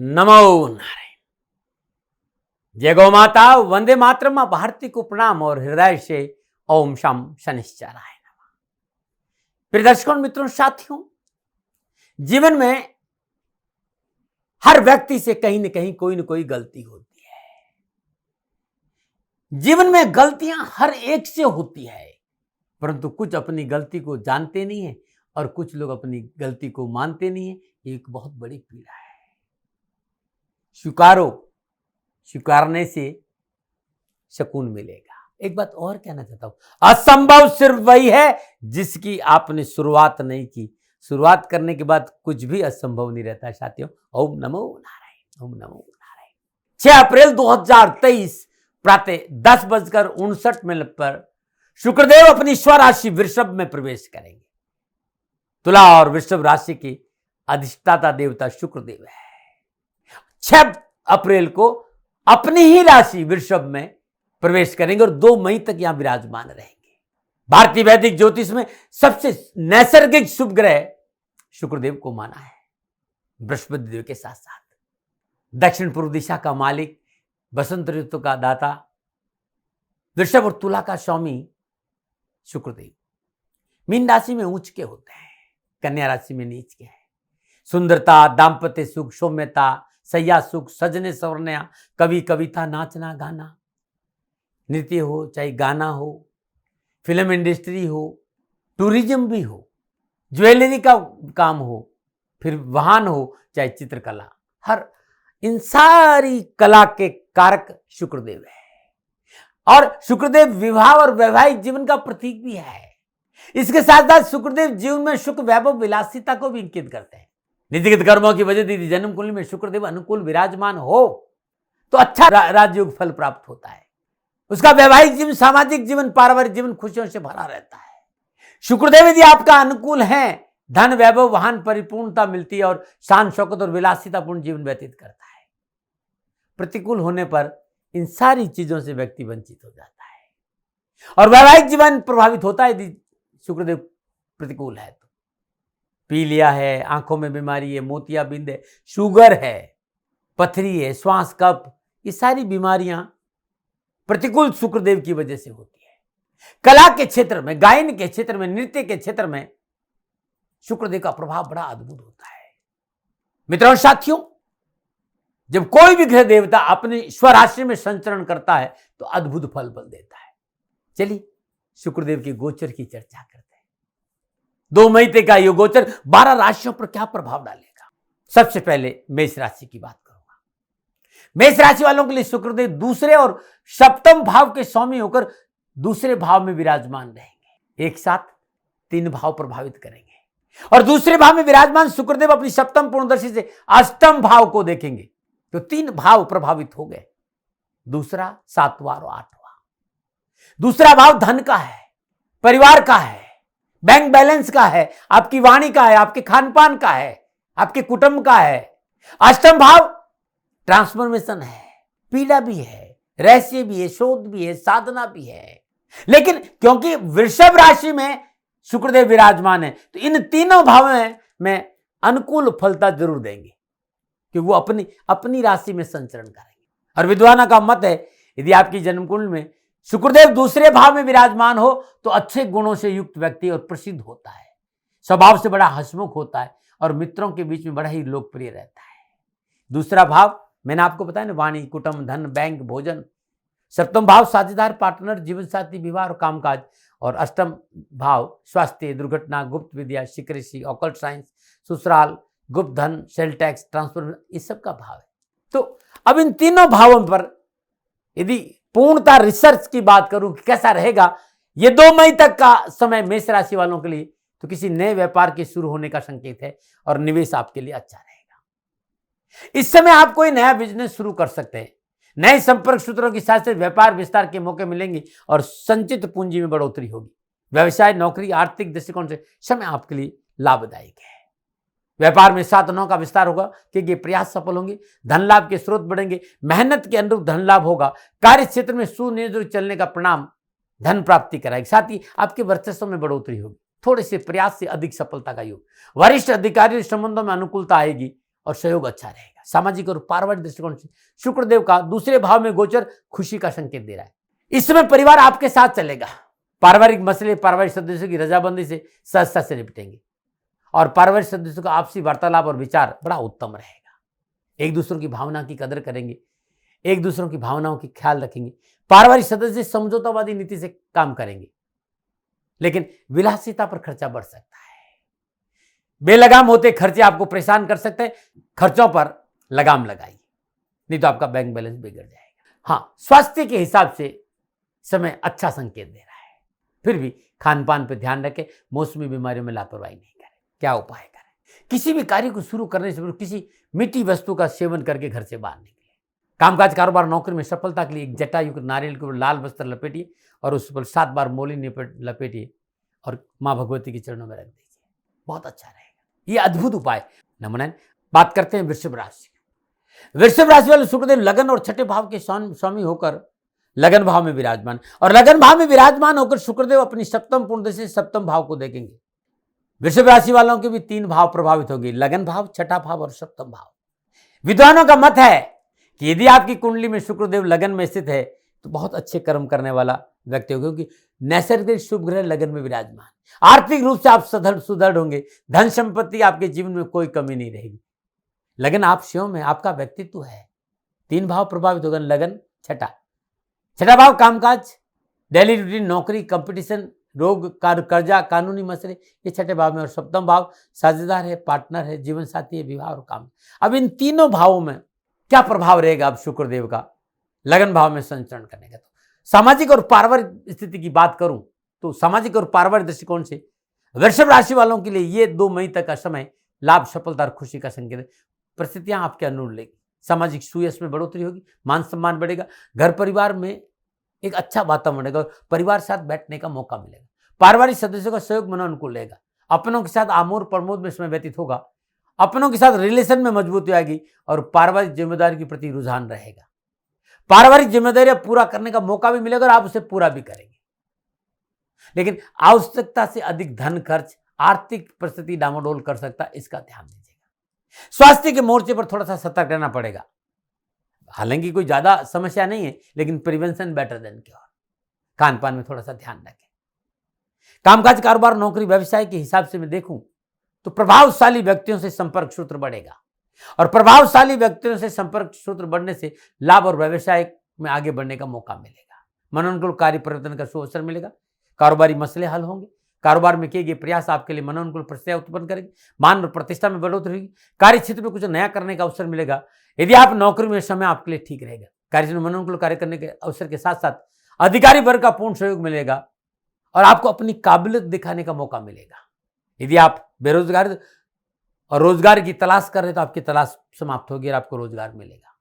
नमो नारायण। जय गौ माता, वंदे मातरम। मां भारती को प्रणाम और हृदय से ओम शम शनिश्चराय नमः। प्रिय दर्शकों, मित्रों, साथियों, जीवन में हर व्यक्ति से कहीं न कहीं कोई न कोई गलती होती है। जीवन में गलतियां हर एक से होती है, परंतु कुछ अपनी गलती को जानते नहीं है और कुछ लोग अपनी गलती को मानते नहीं है। एक बहुत बड़ी पीड़ा है। स्वीकारो, स्वीकारने से सुकून मिलेगा। एक बात और कहना चाहता हूं, असंभव सिर्फ वही है जिसकी आपने शुरुआत नहीं की। शुरुआत करने के बाद कुछ भी असंभव नहीं रहता। साथियों, ओम नमो नारायण, ओम नमो नारायण। 6 अप्रैल 2023 प्रातः 10:59 पर शुक्रदेव अपनी स्वराशि वृषभ में प्रवेश करेंगे। तुला और वृषभ राशि की अधिष्ठाता देवता शुक्रदेव है। 6 अप्रैल को अपनी ही राशि वृषभ में प्रवेश करेंगे और 2 मई तक यहां विराजमान रहेंगे। भारतीय वैदिक ज्योतिष में सबसे नैसर्गिक शुभ ग्रह शुक्रदेव को माना है, बृहस्पति देव के साथ साथ। दक्षिण पूर्व दिशा का मालिक, बसंत ऋतु का दाता, वृषभ और तुला का स्वामी शुक्रदेव। मीन राशि में उच्च के होते हैं, कन्या राशि में नीच के हैं। सुंदरता, दाम्पत्य सुख, सौम्यता, सैया सुख, सजने सवरने, कवि कविता, नाचना गाना, नृत्य हो, चाहे गाना हो, फिल्म इंडस्ट्री हो, टूरिज्म भी हो, ज्वेलरी का काम हो, फिर वाहन हो, चाहे चित्रकला, हर इन सारी कला के कारक शुक्रदेव है। और शुक्रदेव विवाह और वैवाहिक जीवन का प्रतीक भी है। इसके साथ साथ शुक्रदेव जीवन में सुख, वैभव, विलासिता को भी इंकित करते हैं। निजगत कर्मों की वजह से जन्म कुंडली में शुक्रदेव अनुकूल विराजमान हो तो अच्छा राजयोग फल प्राप्त होता है। उसका वैवाहिक जीवन, सामाजिक जीवन, पारिवारिक जीवन खुशियों से भरा रहता है। शुक्रदेव यदि आपका अनुकूल है, धन, वैभव, वाहन, परिपूर्णता मिलती है और शान शौकत और विलासितापूर्ण जीवन व्यतीत करता है। प्रतिकूल होने पर इन सारी चीजों से व्यक्ति वंचित हो जाता है और वैवाहिक जीवन प्रभावित होता है यदि शुक्रदेव प्रतिकूल है। पीलिया है, आंखों में बीमारी है, मोतियाबिंद है, शुगर है, पथरी है, श्वास कफ, ये सारी बीमारियां प्रतिकूल शुक्रदेव की वजह से होती है। कला के क्षेत्र में, गायन के क्षेत्र में, नृत्य के क्षेत्र में शुक्रदेव का प्रभाव बड़ा अद्भुत होता है। मित्रों, साथियों, जब कोई भी ग्रह देवता अपनी स्वराशि में संचरण करता है तो अद्भुत फल देता है। चलिए शुक्रदेव के गोचर की चर्चा करते हैं। 2 मई तक का ये गोचर 12 राशियों पर क्या प्रभाव डालेगा। सबसे पहले मेष राशि की बात करूंगा। मेष राशि वालों के लिए शुक्रदेव दूसरे और सप्तम भाव के स्वामी होकर दूसरे भाव में विराजमान रहेंगे। एक साथ 3 भाव प्रभावित करेंगे और दूसरे भाव में विराजमान शुक्रदेव अपनी सप्तम पूर्णदर्शी से अष्टम भाव को देखेंगे तो 3 भाव प्रभावित हो गए। दूसरा, 7वां और 8वां। दूसरा भाव धन का है, परिवार का है, बैंक बैलेंस का है, आपकी वाणी का है, आपके खान पान का है, आपके कुटुंब का है। अष्टम भाव ट्रांसफॉर्मेशन है, पीड़ा भी है, रहस्य भी है, शोध भी है, साधना भी है। लेकिन क्योंकि वृषभ राशि में शुक्रदेव विराजमान है तो इन तीनों भावों में अनुकूल फलता जरूर देंगे कि वो अपनी राशि में संचरण करेंगे। और विद्वानों का मत है यदि आपकी जन्म कुंडली में शुक्रदेव दूसरे भाव में विराजमान हो तो अच्छे गुणों से युक्त व्यक्ति और प्रसिद्ध होता है, स्वभाव से बड़ा हंसमुख होता है और मित्रों के बीच में बड़ा ही लोकप्रिय रहता है। दूसरा भाव मैंने आपको बताया ना, वाणी, कुटुंब, धन, बैंक, भोजन। सप्तम भाव साझेदार, पार्टनर, जीवन साथी, विवाह और कामकाज। और अष्टम भाव स्वास्थ्य, दुर्घटना, गुप्त विद्या, सिक्रेसी, ऑकल्ट साइंस, ससुराल, गुप्त धन, सेल टैक्स, ट्रांसफर, इस सब का भाव है। तो अब इन तीनों भावों पर यदि पूर्णता रिसर्च की बात करूं कि कैसा रहेगा ये 2 मई तक का समय मेष राशि वालों के लिए, तो किसी नए व्यापार के शुरू होने का संकेत है और निवेश आपके लिए अच्छा रहेगा। इस समय आप कोई नया बिजनेस शुरू कर सकते हैं। नए संपर्क सूत्रों के साथ साथ व्यापार विस्तार के मौके मिलेंगे और संचित पूंजी में बढ़ोतरी होगी। व्यवसाय, नौकरी, आर्थिक दृष्टिकोण से समय आपके लिए लाभदायक है। व्यापार में 7 9 का विस्तार होगा क्योंकि प्रयास सफल होंगे। धन लाभ के स्रोत बढ़ेंगे, मेहनत के अनुरूप धन लाभ होगा। कार्य क्षेत्र में सुनियोजित चलने का परिणाम धन प्राप्ति कराएगी। साथ ही आपके वर्चस्व में बढ़ोतरी होगी। थोड़े से प्रयास से अधिक सफलता का योग। वरिष्ठ अधिकारी संबंधों में अनुकूलता आएगी और सहयोग अच्छा रहेगा। सामाजिक और पारिवारिक दृष्टिकोण से शुक्रदेव का दूसरे भाव में गोचर खुशी का संकेत दे रहा है। इस समय परिवार आपके साथ चलेगा। पारिवारिक मसले पारिवारिक सदस्यों की रजाबंदी से सहजता से निपटेंगे और पारिवारिक सदस्यों का आपसी वार्तालाप और विचार बड़ा उत्तम रहेगा। एक दूसरों की भावना की कदर करेंगे, एक दूसरों की भावनाओं की ख्याल रखेंगे। पारिवारिक सदस्य समझौतावादी नीति से काम करेंगे, लेकिन विलासिता पर खर्चा बढ़ सकता है। बेलगाम होते खर्चे आपको परेशान कर सकते हैं। खर्चों पर लगाम लगाइए, नहीं तो आपका बैंक बैलेंस बिगड़ जाएगा। हाँ, स्वास्थ्य के हिसाब से समय अच्छा संकेत दे रहा है। फिर भी खान पान पर ध्यान रखें, मौसमी बीमारियों में लापरवाही नहीं करें। क्या उपाय करें? किसी भी कार्य को शुरू करने से पहले किसी मीठी वस्तु का सेवन करके घर से बाहर निकले। कामकाज कारोबार नौकरी में सफलता के लिए एक जटायुक्त नारियल के ऊपर लाल वस्त्र लपेटिए और उस पर 7 बार मोली लपेटिए और माँ भगवती के चरणों में रख दीजिए। बहुत अच्छा रहेगा। ये अद्भुत उपाय। नंबर 9, बात करते हैं वृषभ राशि। वृषभ राशि वाले शुक्रदेव लगन और छठे भाव के स्वामी होकर लगन भाव में विराजमान, और लगन भाव में विराजमान होकर शुक्रदेव अपनी सप्तम पूर्ण दृष्टि से सप्तम भाव को देखेंगे। वृषभ राशि वालों के भी 3 भाव प्रभावित होंगे, लगन भाव, छठा भाव और सप्तम भाव। विद्वानों का मत है कि यदि आपकी कुंडली में शुक्रदेव लगन में स्थित है तो बहुत अच्छे कर्म करने वाला व्यक्ति होगा, क्योंकि नैसर्गिक शुभ ग्रह लगन में विराजमान। आर्थिक रूप से आप सुदृढ़ होंगे। धन संपत्ति आपके जीवन में कोई कमी नहीं रहेगी। लगन आप स्वयं में, आपका व्यक्तित्व है। 3 भाव प्रभावित होगा, लगन, छठा भाव कामकाज, डेली रूटीन, नौकरी, कंपटीशन, रोग, कर्जा, कानूनी मसले, ये छठे भाव में। और सप्तम भाव साझेदार है, पार्टनर है, जीवन साथी है, विवाह और काम। अब इन तीनों भावों में क्या प्रभाव रहेगा अब शुक्रदेव का लगन भाव में संचरण करने का? तो सामाजिक और पारिवारिक स्थिति की बात करूं तो सामाजिक और पारिवारिक दृष्टिकोण से वृषभ राशि वालों के लिए ये 2 मई तक का समय लाभ, सफलता और खुशी का संकेत है। परिस्थितियां आपके अनुकूल रहेगी। सामाजिक सुयश में बढ़ोतरी होगी, मान सम्मान बढ़ेगा, घर परिवार में एक अच्छा वातावरण रहेगा और परिवार साथ बैठने का मौका मिलेगा। पारिवारिक सदस्यों का सहयोग मनोनुकूल रहेगा। अपनों के साथ आमोद प्रमोद में समय व्यतीत होगा। अपनों के साथ रिलेशन में मजबूती आएगी और पारिवारिक जिम्मेदारी के प्रति रुझान रहेगा। पारिवारिक जिम्मेदारियां पूरा करने का मौका भी मिलेगा और आप उसे पूरा भी करेंगे। लेकिन आवश्यकता से अधिक धन खर्च आर्थिक परिस्थिति डामाडोल कर सकता है, इसका ध्यान दीजिएगा। स्वास्थ्य के मोर्चे पर थोड़ा सा सतर्क रहना पड़ेगा। हालांकि कोई ज्यादा समस्या नहीं है, लेकिन prevention better than cure. Khan पान में थोड़ा सा ध्यान रखें। कामकाज कारोबार नौकरी व्यवसाय के हिसाब से मैं देखूं तो प्रभावशाली व्यक्तियों से संपर्क सूत्र बढ़ेगा और प्रभावशाली व्यक्तियों से संपर्क सूत्र बढ़ने से लाभ और व्यवसाय में आगे बढ़ने का मौका मिलेगा। मनोनुकूल कार्य परिवर्तन का सुअवसर मिलेगा। कारोबारी मसले हल होंगे। कारोबार में किए गए प्रयास आपके लिए मनोनुकूल प्रत्यय उत्पन्न करेंगे। मान और प्रतिष्ठा में बढ़ोतरी होगी। कार्य क्षेत्र में कुछ नया करने का अवसर मिलेगा। यदि आप नौकरी में, समय आपके लिए ठीक रहेगा। कार्य में मनोनुकूल कार्य करने के अवसर के साथ साथ अधिकारी वर्ग का पूर्ण सहयोग मिलेगा और आपको अपनी काबिलियत दिखाने का मौका मिलेगा। यदि आप बेरोजगार और रोजगार की तलाश कर रहे तो आपकी तलाश समाप्त होगी और आपको रोजगार मिलेगा।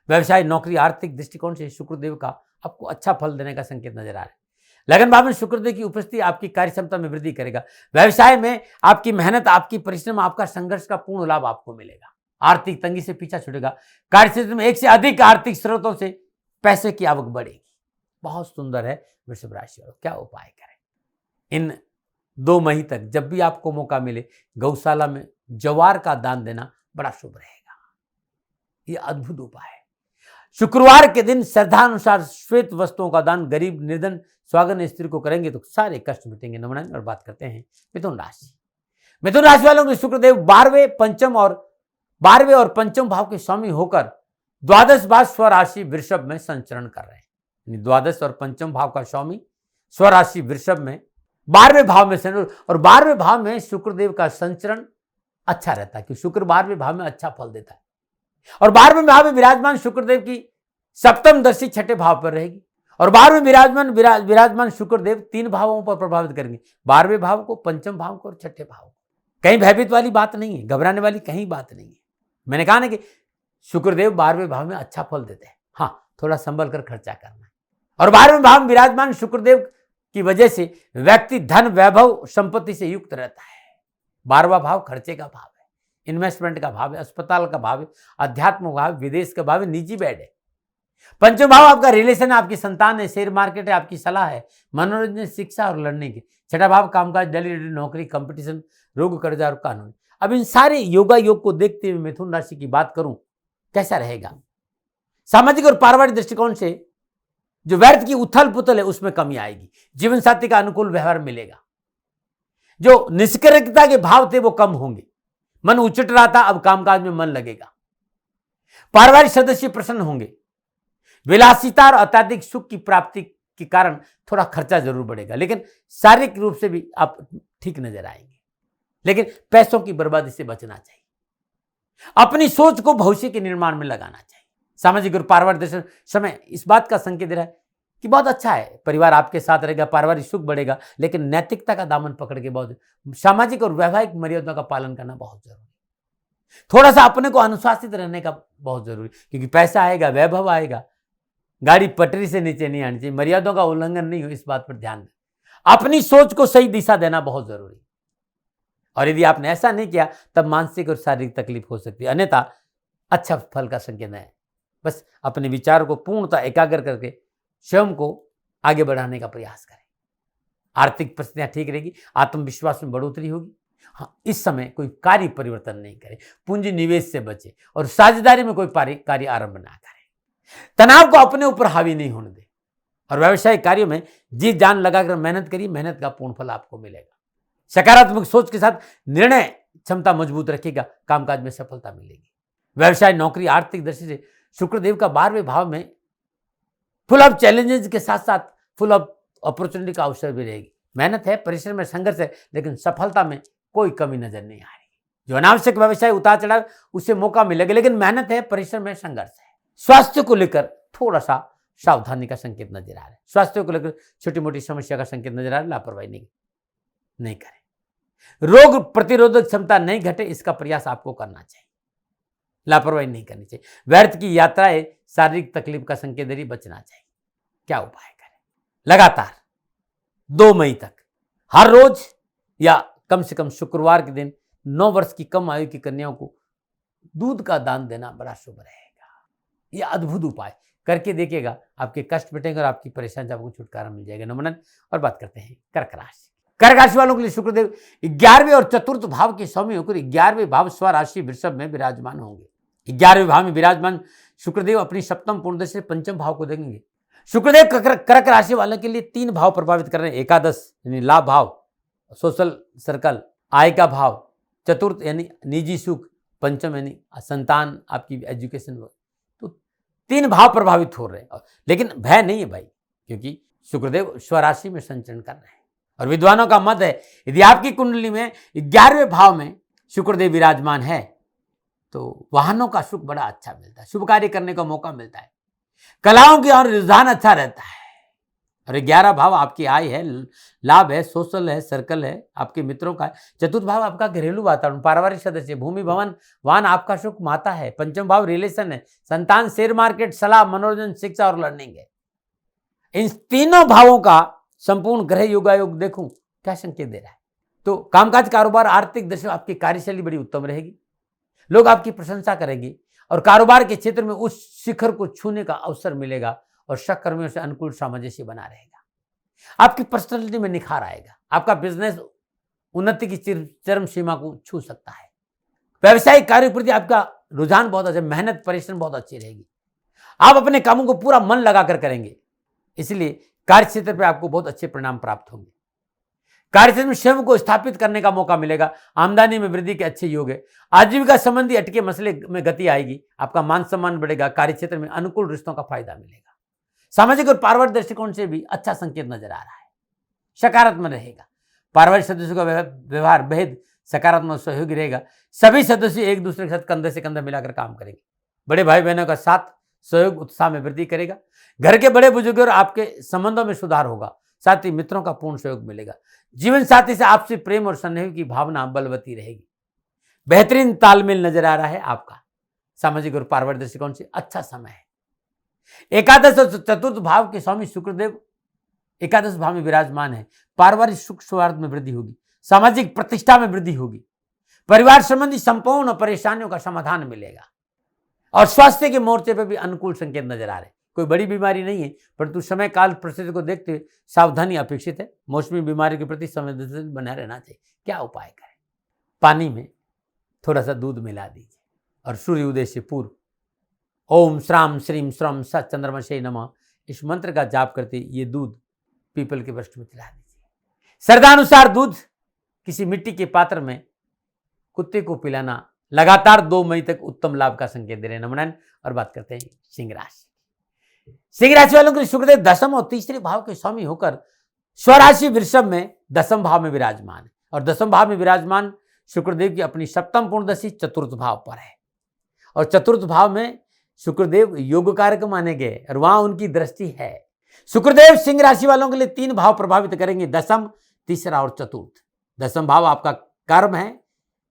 व्यवसाय, नौकरी, आर्थिक दृष्टिकोण से शुक्रदेव का आपको अच्छा फल देने का संकेत नजर आ रहा है। लगन भाव में शुक्रदेव की उपस्थिति आपकी कार्य क्षमता में वृद्धि करेगा। व्यवसाय में आपकी मेहनत, आपकी परिश्रम, आपका संघर्ष का पूर्ण लाभ आपको मिलेगा। आर्थिक तंगी से पीछा छूटेगा। कार्य क्षेत्र में एक से अधिक आर्थिक स्रोतों से पैसे की आवक बढ़ेगी। बहुत सुंदर है वृषभ राशि वालों। क्या उपाय करें? इन 2 मई तक जब भी आपको मौका मिले गौशाला में जवार का दान देना बड़ा शुभ रहेगा। यह अद्भुत उपाय है। शुक्रवार के दिन श्रद्धानुसार श्वेत वस्तुओं का दान गरीब, निर्धन, स्वागन स्त्री को करेंगे तो सारे कष्ट मिटेंगे। नमन। और बात करते हैं मिथुन राशि। मिथुन राशि वालों के शुक्रदेव 12वें और पंचम भाव के स्वामी होकर द्वादश भाव स्वराशि वृषभ में संचरण कर रहे हैं। द्वादश और पंचम भाव का स्वामी स्वराशि वृषभ में 12वें भाव में और 12वें भाव में शुक्रदेव का संचरण अच्छा रहता है, क्योंकि शुक्र 12वें भाव में अच्छा फल देता है। और 12वें भाव में विराजमान शुक्रदेव की सप्तम दृष्टि छठे भाव पर रहेगी और 12वें विराजमान शुक्रदेव 3 भावों पर प्रभावित करेंगे, 12वें भाव को, पंचम भाव को और छठे भाव को। कहीं भयभीत वाली बात नहीं है, घबराने वाली कहीं बात नहीं है। मैंने कहा ना कि शुक्रदेव 12वें भाव में अच्छा फल देते हैं। हाँ, थोड़ा संभल कर खर्चा करना है। और 12वें भाव में विराजमान शुक्रदेव की वजह से व्यक्ति धन, वैभव, संपत्ति से युक्त रहता है। 12वां भाव खर्चे का भाव है, इन्वेस्टमेंट का भाव है, अस्पताल का भाव है, अध्यात्म भाव, विदेश का भाव है, निजी बेड है। पंचम भाव आपका रिलेशन है, आपकी संतान है, शेयर मार्केट है, आपकी सलाह है, मनोरंजन, शिक्षा और लड़ने की। छठा भाव कामकाज, डेली नौकरी, कंपटीशन, रोग, कर्जा और कानून। अब इन सारे योगा योग को देखते हुए मिथुन राशि की बात करूं, कैसा रहेगा? सामाजिक और पारिवारिक दृष्टिकोण से जो व्यर्थ की उथल पुथल है उसमें कमी आएगी। जीवन साथी का अनुकूल व्यवहार मिलेगा। जो निष्क्रियता के भाव थे वो कम होंगे। मन उचट रहा था, अब कामकाज में मन लगेगा। पारिवारिक सदस्य प्रसन्न होंगे। विलासिता और अत्यधिक सुख की प्राप्ति के कारण थोड़ा खर्चा जरूर बढ़ेगा, लेकिन शारीरिक रूप से भी आप ठीक नजर आएंगे। लेकिन पैसों की बर्बादी से बचना चाहिए। अपनी सोच को भविष्य के निर्माण में लगाना चाहिए। सामाजिक और पारिवारिक दृष्टि समय इस बात का संकेत दे रहा है कि बहुत अच्छा है, परिवार आपके साथ रहेगा, पारिवारिक सुख बढ़ेगा, लेकिन नैतिकता का दामन पकड़ के बहुत सामाजिक और वैवाहिक मर्यादाओं का पालन करना बहुत जरूरी। थोड़ा सा अपने को अनुशासित रहने का बहुत जरूरी, क्योंकि पैसा आएगा, वैभव आएगा, गाड़ी पटरी से नीचे नहीं आनी चाहिए, मर्यादाओं का उल्लंघन नहीं हो, इस बात पर ध्यान दें। अपनी सोच को सही दिशा देना बहुत जरूरी, और यदि आपने ऐसा नहीं किया तब मानसिक और शारीरिक तकलीफ हो सकती है, अन्यथा अच्छा फल का संकेत है। बस अपने विचारों को पूर्णतः एकाग्र करके स्वयं को आगे बढ़ाने का प्रयास करें। आर्थिक परिस्थितियां ठीक रहेगी, आत्मविश्वास में बढ़ोतरी होगी। हाँ, इस समय कोई कार्य परिवर्तन नहीं करें, पूंजी निवेश से बचे और साझेदारी में कोई कार्य आरंभ ना करें। तनाव को अपने ऊपर हावी नहीं होने दें और व्यवसायिक कार्यों में जी जान लगाकर मेहनत करिए, मेहनत का पूर्ण फल आपको मिलेगा। सकारात्मक सोच के साथ निर्णय क्षमता मजबूत रखिएगा, कामकाज में सफलता मिलेगी। व्यवसाय, नौकरी, आर्थिक दृष्टि से शुक्रदेव का 12वें भाव में फुल ऑफ चैलेंजेस के साथ साथ फुल ऑफ अपॉर्चुनिटी का अवसर भी रहेगी। मेहनत है, परिश्रम है, संघर्ष है, लेकिन सफलता में कोई कमी नजर नहीं आ रही। जो अनावश्यक व्यवसाय उतार चढ़ाव उससे मौका मिलेगा, लेकिन मेहनत है, परिश्रम है, संघर्ष है। स्वास्थ्य को लेकर थोड़ा सा सावधानी का संकेत नजर आ रहा है। स्वास्थ्य को लेकर छोटी मोटी समस्या का संकेत नजर आ रहा है, लापरवाही नहीं करें। रोग प्रतिरोधक क्षमता नहीं घटे, इसका प्रयास आपको करना चाहिए, लापरवाही नहीं करनी चाहिए। व्यर्थ की यात्राएं शारीरिक तकलीफ का संकेत दे रही, बचना चाहिए। क्या उपाय करें? लगातार 2 मई तक हर रोज या कम से कम शुक्रवार के दिन 9 वर्ष की कम आयु की कन्याओं को दूध का दान देना बड़ा शुभ रहेगा। यह अद्भुत उपाय करके देखिएगा, आपके कष्ट मिटेंगे और आपकी परेशानी से आपको छुटकारा मिल जाएगा। नमन। और बात करते हैं कर्क राशि। कर्क राशि वालों के लिए शुक्रदेव 11वें और चतुर्थ भाव के स्वामी होकर 11वें भाव स्वराशि वृषभ में विराजमान होंगे। 11वें भाव में विराजमान शुक्रदेव अपनी सप्तम पूर्ण दृष्टि से पंचम भाव को देंगे। शुक्रदेव कर्क राशि वालों के लिए 3 भाव प्रभावित कर रहे हैं। एकादश यानी लाभ भाव, सोशल सर्कल, आय का भाव, चतुर्थ यानी निजी सुख, पंचम यानी संतान, आपकी एजुकेशन। तो 3 भाव प्रभावित हो रहे हैं, लेकिन भय नहीं है भाई, क्योंकि शुक्रदेव स्वराशि में संचरण कर रहे हैं। और विद्वानों का मत है, यदि आपकी कुंडली में 11वें भाव में शुक्रदेव विराजमान है तो वाहनों का सुख बड़ा अच्छा मिलता है, शुभ कार्य करने का मौका मिलता है, कलाओं की और रुझान अच्छा रहता है। और 11 भाव आपकी आय है, लाभ है, सोशल है, सर्कल है, आपके मित्रों का है। चतुर्थ भाव आपका घरेलू वातावरण, पारिवारिक सदस्य, भूमि, भवन, वाहन, आपका सुख, माता है। पंचम भाव रिलेशन है, संतान, शेयर मार्केट, सलाह, मनोरंजन, शिक्षा और लर्निंग है। इन तीनों भावों का संपूर्ण ग्रह योगायोग देखूं क्या संकेत दे रहा है। तो कामकाज, कारोबार, आर्थिक दृष्टि आपकी कार्यशैली बड़ी उत्तम रहेगी, लोग आपकी प्रशंसा करेंगे और कारोबार के क्षेत्र में उस शिखर को छूने का अवसर मिलेगा और सहकर्मियों से अनुकूल सामंजस्य बना रहेगा। आपकी पर्सनालिटी में निखार आएगा, आपका बिजनेस उन्नति की चरम सीमा को छू सकता है। व्यवसायिक कार्य प्रति आपका रुझान बहुत अच्छा, मेहनत परिश्रम बहुत अच्छी रहेगी। आप अपने कामों को पूरा मन लगाकर करेंगे, इसलिए कार्य क्षेत्र पर आपको बहुत अच्छे परिणाम प्राप्त होंगे। कार्यक्षेत्र में स्वयं को स्थापित करने का मौका मिलेगा। आमदनी में वृद्धि के अच्छे योग है। आजीविका संबंधी अटके मसले में गति आएगी, आपका मान सम्मान बढ़ेगा, कार्यक्षेत्र में अनुकूल रिश्तों का फायदा मिलेगा। सामाजिक और पारिवारिक दृष्टिकोण से भी अच्छा संकेत नजर आ रहा है, सकारात्मक रहेगा। पारिवारिक सदस्यों का व्यवहार बेहद सकारात्मक सहयोगी रहेगा। सभी सदस्य एक दूसरे के साथ कंधे से कंधा मिलाकर काम करेंगे। बड़े भाई बहनों का साथ सहयोग उत्साह में वृद्धि करेगा। घर के बड़े बुजुर्गों और आपके संबंधों में सुधार होगा, साथ ही मित्रों का पूर्ण सहयोग मिलेगा। जीवन साथी से आपसी प्रेम और स्नेह की भावना बलवती रहेगी। बेहतरीन तालमेल नजर आ रहा है आपका। सामाजिक और पारिवारिक दृष्टिकोण से अच्छा समय है। एकादश और चतुर्थ भाव के स्वामी शुक्रदेव एकादश भाव में विराजमान है। पारिवारिक सुख सौहार्द में वृद्धि होगी, सामाजिक प्रतिष्ठा में वृद्धि होगी, परिवार संबंधी संपूर्ण परेशानियों का समाधान मिलेगा और स्वास्थ्य के मोर्चे पर भी अनुकूल संकेत नजर आ रहे हैं। कोई बड़ी बीमारी नहीं है, परंतु समय काल परिस्थिति को देखते हुए सावधानी अपेक्षित है। मौसमी बीमारी के प्रति संवेदनशील बना रहना चाहिए। क्या उपाय करें? पानी में थोड़ा सा दूध मिला दीजिए और सूर्य उदय से पूर्व ओम श्राम श्रीम श्रम सत चंद्रमशे नमः इस मंत्र का जाप करते ये दूध पीपल के वृक्ष में चला दीजिए। श्रद्धानुसार दूध किसी मिट्टी के पात्र में कुत्ते को पिलाना लगातार 2 मई तक उत्तम लाभ का संकेत दे रहे हैं। नमन। और बात करते हैं सिंह राशि। सिंह राशि वालों के लिए शुक्रदेव दशम और तीसरे भाव के स्वामी होकर स्वराशि वृषभ में दशम भाव में विराजमान है और दशम भाव में विराजमान शुक्रदेव की अपनी सप्तम पूर्णदशी चतुर्थ भाव पर है और चतुर्थ भाव में शुक्रदेव योग कारक माने गए और वहां उनकी दृष्टि है। शुक्रदेव सिंह राशि वालों के लिए 3 भाव प्रभावित करेंगे, दशम, तीसरा और चतुर्थ। दशम भाव आपका कर्म है,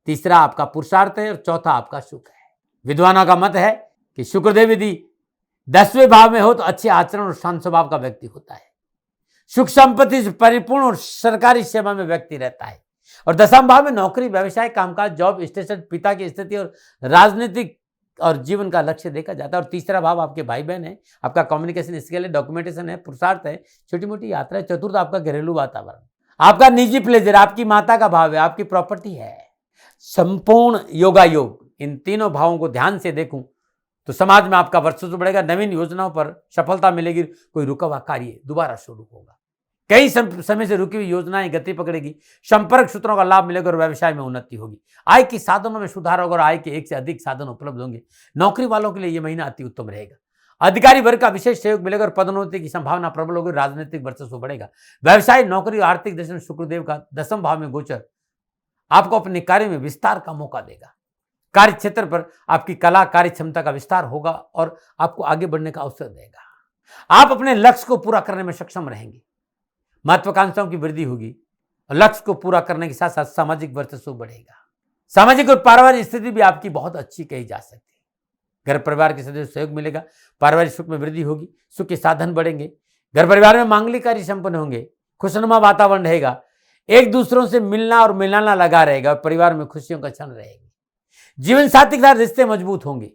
तीसरा आपका पुरुषार्थ है और चौथा आपका सुख है। विद्वानों का मत है कि शुक्रदेव यदि 10वें भाव में हो तो अच्छे आचरण और शांत स्वभाव का व्यक्ति होता है, सुख संपत्ति से परिपूर्ण और सरकारी सेवा में व्यक्ति रहता है और दशम भाव में नौकरी, व्यवसाय, कामकाज, जॉब, स्टेशन, पिता की स्थिति और राजनीतिक और जीवन का लक्ष्य देखा जाता है। और तीसरा भाव आपके भाई बहन है, आपका कम्युनिकेशन स्किल है, डॉक्यूमेंटेशन है, पुरुषार्थ है, छोटी मोटी यात्रा है। चतुर्थ आपका घरेलू वातावरण, आपका निजी प्लेजर, आपकी माता का भाव है, आपकी प्रॉपर्टी है। संपूर्ण योगा योग, इन तीनों भावों को ध्यान से देखूं तो समाज में आपका वर्चस्व बढ़ेगा, नवीन योजनाओं पर सफलता मिलेगी, कोई रुका हुआ कार्य दोबारा शुरू होगा, कई समय से रुकी हुई योजनाएं गति पकड़ेगी, संपर्क सूत्रों का लाभ मिलेगा और व्यवसाय में उन्नति होगी। आय के साधनों में सुधार होगा और आय के एक से अधिक साधन उपलब्ध होंगे। नौकरी वालों के लिए यह महीना अति उत्तम रहेगा। अधिकारी वर्ग का विशेष सहयोग मिलेगा और पदोन्नति की संभावना प्रबल होगी, राजनीतिक वर्चस्व बढ़ेगा। व्यवसाय, नौकरी और आर्थिक दशा में शुक्रदेव का दशम भाव में गोचर आपको अपने कार्य में विस्तार का मौका देगा। कार्य क्षेत्र पर आपकी कला, कार्य क्षमता का विस्तार होगा और आपको आगे बढ़ने का अवसर देगा। आप अपने लक्ष्य को पूरा करने में सक्षम रहेंगे, महत्वाकांक्षाओं की वृद्धि होगी और लक्ष्य को पूरा करने के साथ साथ सामाजिक वर्चस्व बढ़ेगा। सामाजिक और पारिवारिक स्थिति भी आपकी बहुत अच्छी कही जा सकती है। घर परिवार के सदस्यों से सहयोग मिलेगा, पारिवारिक सुख में वृद्धि होगी, सुख के साधन बढ़ेंगे, घर परिवार में मांगलिक कार्य संपन्न होंगे, खुशनुमा वातावरण रहेगा, एक दूसरों से मिलना और मिलाना लगा रहेगा और परिवार में खुशियों का क्षण रहेगी। जीवन साथी के साथ रिश्ते मजबूत होंगे,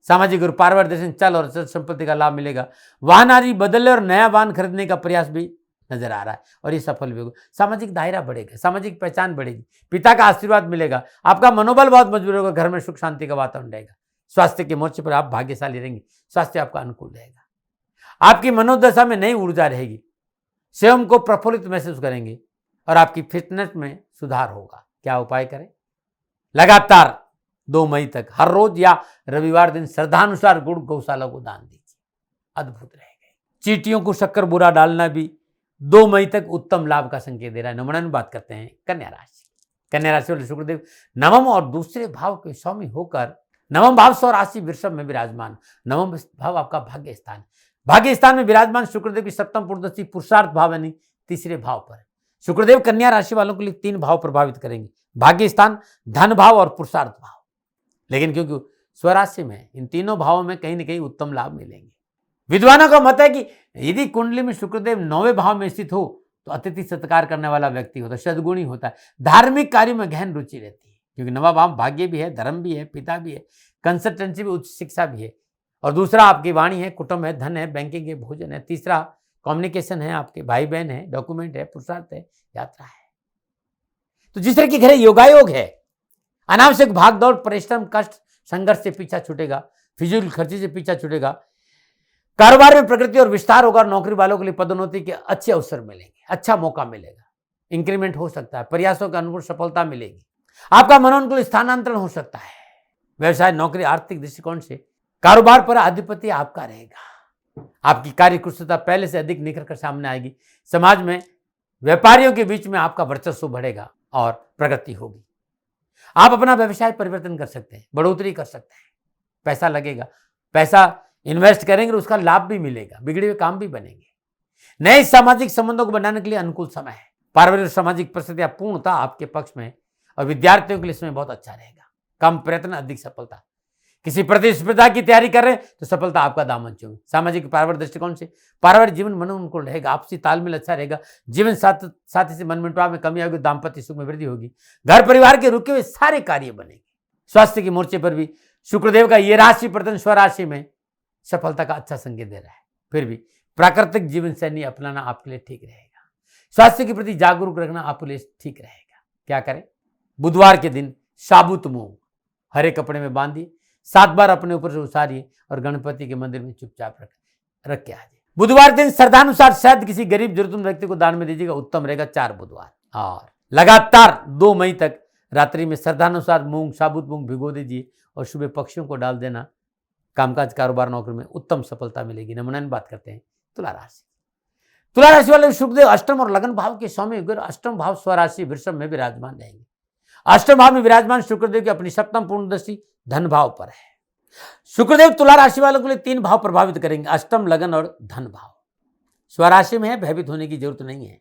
सामाजिक और पारिवारिक दर्शन चल और चल संपत्ति का लाभ मिलेगा। वाहन आदि बदलने और नया वाहन खरीदने का प्रयास भी नजर आ रहा है और ये सफल भी होगा। सामाजिक दायरा बढ़ेगा, सामाजिक पहचान बढ़ेगी, पिता का आशीर्वाद मिलेगा, आपका मनोबल बहुत मजबूत होगा, घर में सुख शांति का वातावरण रहेगा। स्वास्थ्य के मोर्चे पर आप भाग्यशाली रहेंगे, स्वास्थ्य आपका अनुकूल रहेगा। आपकी मनोदशा में नई ऊर्जा रहेगी, स्वयं को प्रफुल्लित महसूस करेंगे और आपकी फिटनेस में सुधार होगा। क्या उपाय करें? लगातार 2 मई तक हर रोज या रविवार दिन श्रद्धानुसार गुड़ गौशाला को दान दीजिए, अद्भुत रहेगा। चींटियों को शक्कर बुरा डालना भी 2 मई तक उत्तम लाभ का संकेत दे रहा है। नमूना में बात करते हैं कन्या राशि। कन्या राशि वाले शुक्रदेव नवम और दूसरे भाव के स्वामी होकर नवम भाव स्वराशि वृषभ में विराजमान। नवम भाव आपका भाग्य स्थान, भाग्य स्थान में विराजमान शुक्रदेव की सप्तम पूर्णदशी पुरुषार्थ भाव यानी तीसरे भाव पर। शुक्रदेव कन्या राशि वालों के लिए 3 भाव प्रभावित करेंगे, भाग्य स्थान, धन भाव और पुरुषार्थ भाव। लेकिन क्योंकि स्वराशि में इन तीनों भावों में कहीं ना कहीं उत्तम लाभ मिलेंगे। विद्वानों का मत है कि यदि कुंडली में शुक्रदेव 9वें भाव में स्थित हो तो अतिथि सत्कार करने वाला व्यक्ति होता है, सद्गुणी होता है, धार्मिक कार्यों में गहन रुचि रहती है, क्योंकि 9वां भाव भाग्य भी है, धर्म भी है, पिता भी है, कंसल्टेंसी भी, उच्च शिक्षा भी है। और दूसरा आपकी वाणी है, कुटुंब है, धन है, बैंकिंग है, भोजन है। तीसरा कम्युनिकेशन है, आपके भाई बहन है, डॉक्यूमेंट है, पुरुषार्थ है, यात्रा है। तो जिस तरह की घर योगायोग है, अनावश्यक भागदौड़, परिश्रम, कष्ट, संघर्ष से पीछा छूटेगा, फिजूल खर्ची से पीछा छूटेगा, कारोबार में प्रगति और विस्तार होगा। नौकरी वालों के लिए पदोन्नति के अच्छे अवसर मिलेंगे, अच्छा मौका मिलेगा, इंक्रीमेंट हो सकता है, प्रयासों के अनुकूल सफलता मिलेगी, आपका मनोनुकूल स्थानांतरण हो सकता है। व्यवसाय, नौकरी, आर्थिक दृष्टिकोण से कारोबार पर आधिपत्य आपका रहेगा, आपकी कार्य कुशलता पहले से अधिक निखर कर सामने आएगी। समाज में व्यापारियों के बीच में आपका वर्चस्व बढ़ेगा और प्रगति होगी। आप अपना व्यवसाय परिवर्तन कर सकते हैं, बढ़ोतरी कर सकते हैं, पैसा लगेगा, पैसा इन्वेस्ट करेंगे उसका लाभ भी मिलेगा, बिगड़े हुए काम भी बनेंगे। नए सामाजिक संबंधों को बनाने के लिए अनुकूल समय है। पारिवारिक और सामाजिक परिस्थितियां पूर्णतः आपके पक्ष में और विद्यार्थियों के लिए समय बहुत अच्छा रहेगा। कम प्रयत्न, अधिक सफलता। किसी प्रतिस्पर्धा की तैयारी कर रहे हैं तो सफलता आपका दामन छूए। सामाजिक पारिवारिक दृष्टिकोण से पारिवारिक जीवन मनोनुकूल रहेगा, आपसी तालमेल अच्छा रहेगा, जीवन साथी से मनमुटाव में कमी आएगी, दाम्पत्य सुख में वृद्धि होगी, घर परिवार के रुके हुए सारे कार्य बनेंगे। स्वास्थ्य के मोर्चे पर भी शुक्रदेव का ये राशि प्रदन स्वराशि में सफलता का अच्छा संकेत दे रहा है। फिर भी प्राकृतिक जीवन शैली अपनाना आपके लिए ठीक रहेगा। स्वास्थ्य के प्रति जागरूक रखना आपके लिए ठीक रहेगा। क्या करें? बुधवार के दिन साबुत मूंग हरे कपड़े में बांधिए, 7 बार अपने ऊपर से उतारिए और गणपति के मंदिर में चुपचाप रख के आ जाइए। बुधवार दिन श्रद्धानुसार शायद किसी गरीब जरूरतमंद व्यक्ति को दान में दीजिएगा, उत्तम रहेगा 4 बुधवार। और लगातार 2 मई तक रात्रि में श्रद्धानुसार मूंग, साबुत मूंग भिगो दीजिए और सुबह पक्षियों को डाल देना। कामकाज, कारोबार, नौकरी में उत्तम सफलता मिलेगी। नमूना बात करते हैं तुला राशि। तुला राशि वाले शुक्रदेव अष्टम और लगन भाव के स्वामी गुरु अष्टम भाव स्वराशि वृषभ में विराजमान रहेंगे। अष्टम भाव में विराजमान शुक्रदेव की अपनी सप्तम पूर्ण दृष्टि धन भाव पर है। शुक्रदेव तुला राशि वालों के लिए 3 भाव प्रभावित करेंगे, अष्टम, लगन और धन भाव। स्वराशि में है, भयभीत होने की जरूरत नहीं है।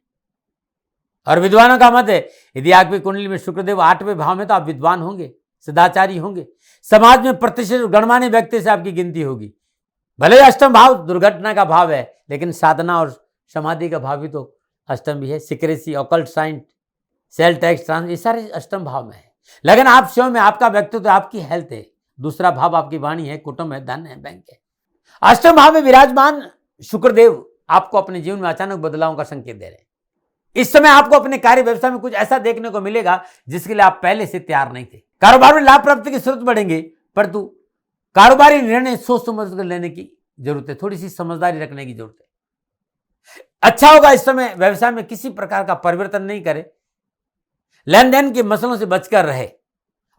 और विद्वानों का मत है यदि आपकी कुंडली में शुक्रदेव 8वें भाव में तो आप विद्वान होंगे, सदाचारी होंगे, समाज में प्रतिष्ठित गणमान्य व्यक्ति से आपकी गिनती होगी। भले अष्टम भाव दुर्घटना का भाव है, लेकिन साधना और समाधि का भाव भी तो अष्टम भी है। Secrecy, occult science, sale tax, trans, ये सारे अष्टम भाव में है। लेकिन आप स्वयं में, आपका व्यक्तित्व, आपकी हेल्थ है। दूसरा भाव आपकी वाणी है, कुटुंब है, धन है, बैंक है। अष्टम भाव में विराजमान शुक्रदेव आपको अपने जीवन में अचानक बदलाव का संकेत दे रहे हैं। इस समय आपको अपने कार्य व्यवसाय में कुछ ऐसा देखने को मिलेगा जिसके लिए आप पहले से तैयार नहीं थे। कारोबार में लाभ प्राप्ति के स्रोत बढ़ेंगे, परंतु कारोबारी निर्णय सोच समझ कर लेने की जरूरत है, थोड़ी सी समझदारी रखने की जरूरत है। अच्छा होगा इस समय व्यवसाय में किसी प्रकार का परिवर्तन नहीं करे, लेन देन के मसलों से बचकर रहे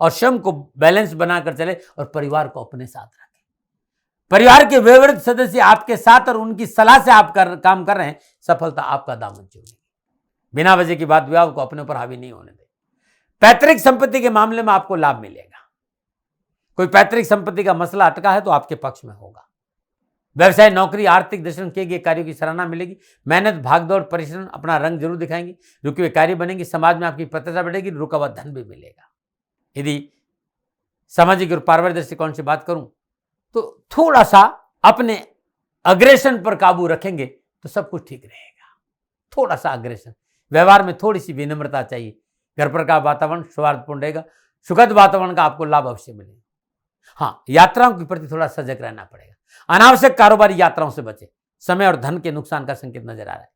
और श्रम को बैलेंस बनाकर चले और परिवार को अपने साथ रखें। परिवार के वयोवृद्ध सदस्य आपके साथ और उनकी सलाह से आप काम कर रहे हैं, सफलता आपका दामन चूमेगी। बिना वजह की बात विवाह को अपने ऊपर हावी नहीं होने दें। पैतृक संपत्ति के मामले में आपको लाभ मिलेगा। कोई पैतृक संपत्ति का मसला अटका है तो आपके पक्ष में होगा। व्यवसाय, नौकरी, आर्थिक दर्शन किए गए कार्यों की सराहना मिलेगी। मेहनत, भागदौड़, परिश्रम अपना रंग जरूर दिखाएंगे। रुके हुए कार्य बनेंगे। समाज में आपकी प्रतिष्ठा बढ़ेगी। रुका हुआ धन भी मिलेगा। यदि सामाजिक और पारिवारिक दृष्टिकोण से बात करूं तो थोड़ा सा अपने अग्रेशन पर काबू रखेंगे तो सब कुछ ठीक रहेगा। थोड़ा सा अग्रेशन, व्यवहार में थोड़ी सी विनम्रता चाहिए। घर पर का वातावरण सौहार्दपूर्ण रहेगा। सुखद वातावरण का आपको लाभ अवश्य मिलेगा। हाँ, यात्राओं के प्रति थोड़ा सजग रहना पड़ेगा। अनावश्यक कारोबारी यात्राओं से बचें। समय और धन के नुकसान का संकेत नजर आ रहा है।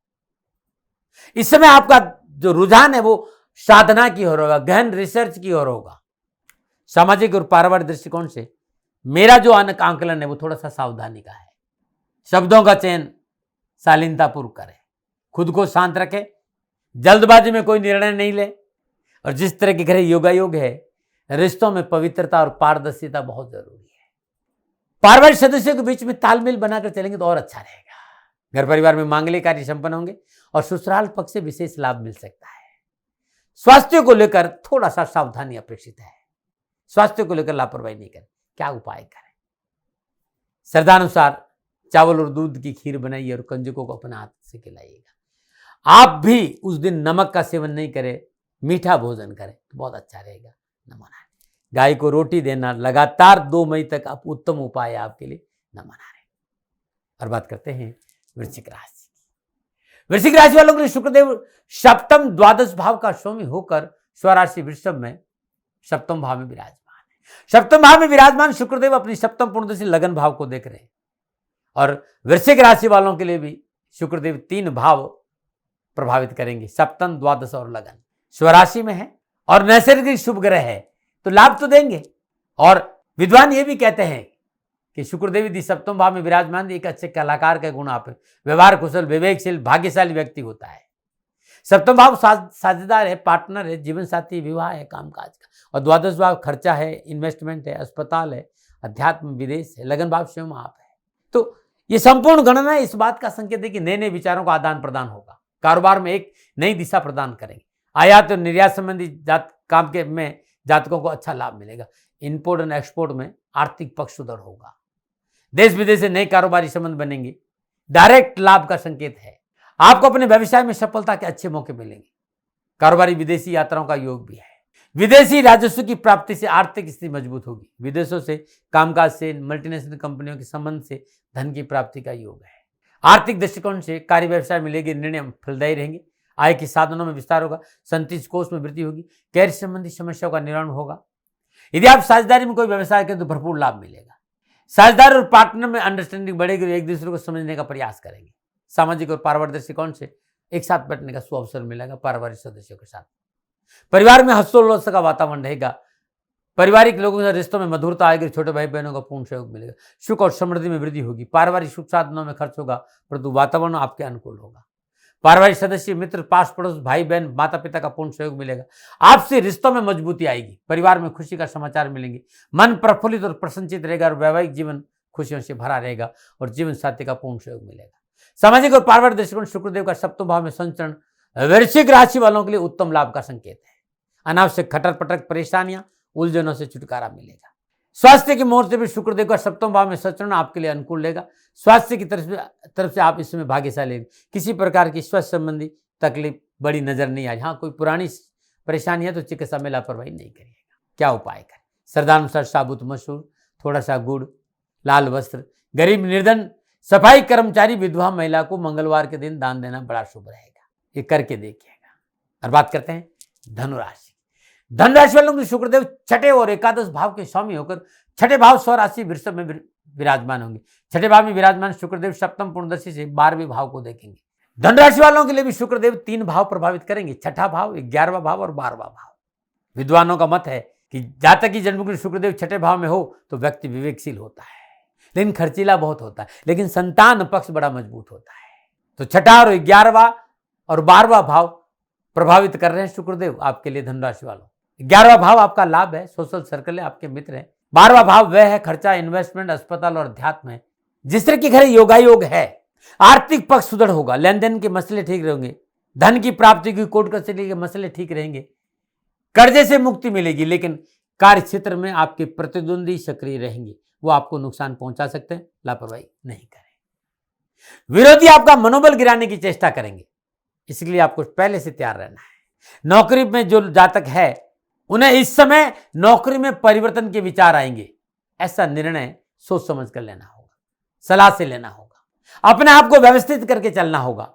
इस समय आपका जो रुझान है वो साधना की ओर होगा, गहन रिसर्च की ओर होगा। सामाजिक और पारिवारिक दृष्टिकोण से मेरा जो आंकलन है वो थोड़ा सा सावधानी का है। शब्दों का चयन शालीनतापूर्वक करें। खुद को शांत रखें। जल्दबाजी में कोई निर्णय नहीं ले। और जिस तरह के घर योगायोग है, रिश्तों में पवित्रता और पारदर्शिता बहुत जरूरी है। पारिवारिक सदस्यों के बीच में तालमेल बनाकर चलेंगे तो और अच्छा रहेगा। घर परिवार में मांगलिक कार्य संपन्न होंगे और ससुराल पक्ष से विशेष लाभ मिल सकता है। स्वास्थ्य को लेकर थोड़ा सा सावधानी अपेक्षित है। स्वास्थ्य को लेकर लापरवाही नहीं करें। क्या उपाय करें? श्रद्धानुसार चावल और दूध की खीर बनाइए और कंजकों को अपने हाथ से खिलाइएगा। आप भी उस दिन नमक का सेवन नहीं करें, मीठा भोजन करें तो बहुत अच्छा रहेगा। नमन। गाय को रोटी देना लगातार 2 मई तक आप उत्तम उपाय है आपके लिए। नमन। और बात करते हैं वृश्चिक राशि। वृश्चिक राशि वालों के लिए शुक्रदेव सप्तम द्वादश भाव का स्वामी होकर स्वराशि वृषभ में सप्तम भाव में विराजमान है। सप्तम भाव में विराजमान शुक्रदेव अपनी सप्तम पूर्ण दृष्टि लगन भाव को देख रहे हैं। और वृश्चिक राशि वालों के लिए भी शुक्रदेव 3 भाव प्रभावित करेंगे, सप्तम, द्वादश और लगन। स्वराशि में है और नैसर्गिक शुभ ग्रह है तो लाभ तो देंगे। और विद्वान ये भी कहते हैं कि शुक्रदेव यदि सप्तम भाव में विराजमान एक अच्छे कलाकार के गुण आप, व्यवहार कुशल, विवेकशील, भाग्यशाली व्यक्ति होता है। सप्तम भाव साझेदार है, पार्टनर है, जीवन साथी, विवाह है, कामकाज का। और द्वादश भाव खर्चा है, इन्वेस्टमेंट है, अस्पताल है, अध्यात्म, विदेश है। लगन भाव स्वयं आप है। तो ये संपूर्ण गणना इस बात का संकेत है कि नए नए विचारों का आदान प्रदान होगा। कारोबार में एक नई दिशा प्रदान करेंगे। आयात और निर्यात संबंधी काम के में जातकों को अच्छा लाभ मिलेगा। इंपोर्ट और एक्सपोर्ट में आर्थिक पक्ष सुदृढ़ होगा। देश विदेश से नए कारोबारी संबंध बनेंगे। डायरेक्ट लाभ का संकेत है। आपको अपने व्यवसाय में सफलता के अच्छे मौके मिलेंगे। कारोबारी विदेशी यात्राओं का योग भी है। विदेशी राजस्व की प्राप्ति से आर्थिक स्थिति मजबूत होगी। विदेशों से, कामकाज से, मल्टीनेशनल कंपनियों के संबंध से धन की प्राप्ति का योग है। आर्थिक दृष्टिकोण से कार्य व्यवसाय मिलेगी, निर्णय फलदायी रहेंगे। आय के साधनों में विस्तार होगा। संतुष्ट कोष में वृद्धि होगी। कैरियर संबंधी समस्याओं का निवारण होगा। यदि आप साझेदारी में कोई व्यवसाय करें तो भरपूर लाभ मिलेगा। साझेदार और पार्टनर में अंडरस्टैंडिंग बढ़ेगी और एक दूसरे को समझने का प्रयास करेंगे। सामाजिक और पारिवारिक दृष्टिकोण से एक साथ बैठने का सुअवसर मिलेगा पारिवारिक सदस्यों के साथ। परिवार में हर्षोल्लास का वातावरण रहेगा। पारिवारिक लोगों के साथ रिश्तों में मधुरता आएगी, छोटे भाई बहनों का पूर्ण सहयोग मिलेगा। सुख और समृद्धि में वृद्धि होगी। पारिवारिक सुख साधनों में खर्च होगा, परंतु वातावरण आपके अनुकूल होगा। पारिवारिक सदस्य, मित्र, पास पड़ोस, भाई बहन, माता पिता का पूर्ण सहयोग मिलेगा। आपसे रिश्तों में मजबूती आएगी। परिवार में खुशी का समाचार मिलेंगे। मन प्रफुल्लित और प्रसन्नचित रहेगा और वैवाहिक जीवन खुशियों से भरा रहेगा और जीवन साथी का पूर्ण सहयोग मिलेगा। सामाजिक और पारिवारिक दृष्टिकोण शुक्रदेव का सप्तम भाव में संचरण वृश्चिक राशि वालों के लिए उत्तम लाभ का संकेत है। अनावश्यक खटर पटक, परेशानियां, उलझनों से छुटकारा मिलेगा। स्वास्थ्य के मोर्चे पर शुक्रदेव का सप्तम भाव में संचरण आपके लिए अनुकूल रहेगा। स्वास्थ्य की तरफ से आप इसमें भाग्यशाली हैं। किसी प्रकार की स्वास्थ्य संबंधी तकलीफ बड़ी नजर नहीं आई। हाँ, कोई पुरानी परेशानी है तो चिकित्सा में लापरवाही नहीं करिएगा। क्या उपाय करें? श्रद्धानुसार साबुत मसूर, थोड़ा सा गुड़, लाल वस्त्र, गरीब, निर्धन, सफाई कर्मचारी, विधवा महिला को मंगलवार के दिन दान देना बड़ा शुभ रहेगा। ये करके देखिएगा। और बात करते हैं धनुराशि। धनुराशि वालों को शुक्रदेव छठे और एकादश भाव के स्वामी होकर छठे भाव स्वराशि वृषभ में विराजमान होंगे। छठे भाव में विराजमान शुक्रदेव सप्तम पूर्णदर्शी से 12वें भाव को देखेंगे। धनुराशि वालों के लिए भी शुक्रदेव 3 भाव प्रभावित करेंगे, छठा भाव, 11वां भाव और 12वां भाव। विद्वानों का मत है कि जातक की जन्मकुंडली शुक्रदेव छठे भाव में हो तो व्यक्ति विवेकशील होता है, लेकिन खर्चीला बहुत होता है, लेकिन संतान पक्ष बड़ा मजबूत होता है। तो छठा और 11वां और 12वां भाव प्रभावित कर रहे हैं शुक्रदेव आपके लिए। धनुराशि वालों, 11वां भाव आपका लाभ है, सोशल सर्कल है, आपके मित्र हैं। 12वां भाव वह है खर्चा, इन्वेस्टमेंट, अस्पताल और अध्यात्म है। जिस तरह के घर योगायोग है, आर्थिक पक्ष सुदृढ़ होगा, लेन देन के मसले ठीक रहेंगे, धन की प्राप्ति की, कोर्ट कचहरी के मसले ठीक रहेंगे, कर्जे से मुक्ति मिलेगी। लेकिन कार्य क्षेत्र में आपके प्रतिद्वंदी सक्रिय रहेंगे, वो आपको नुकसान पहुंचा सकते हैं, लापरवाही नहीं करें। विरोधी आपका मनोबल गिराने की चेष्टा करेंगे, इसलिए आपको पहले से तैयार रहना है। नौकरी में जो जातक है उन्हें इस समय नौकरी में परिवर्तन के विचार आएंगे। ऐसा निर्णय सोच समझ कर लेना होगा, सलाह से लेना होगा, अपने आप को व्यवस्थित करके चलना होगा।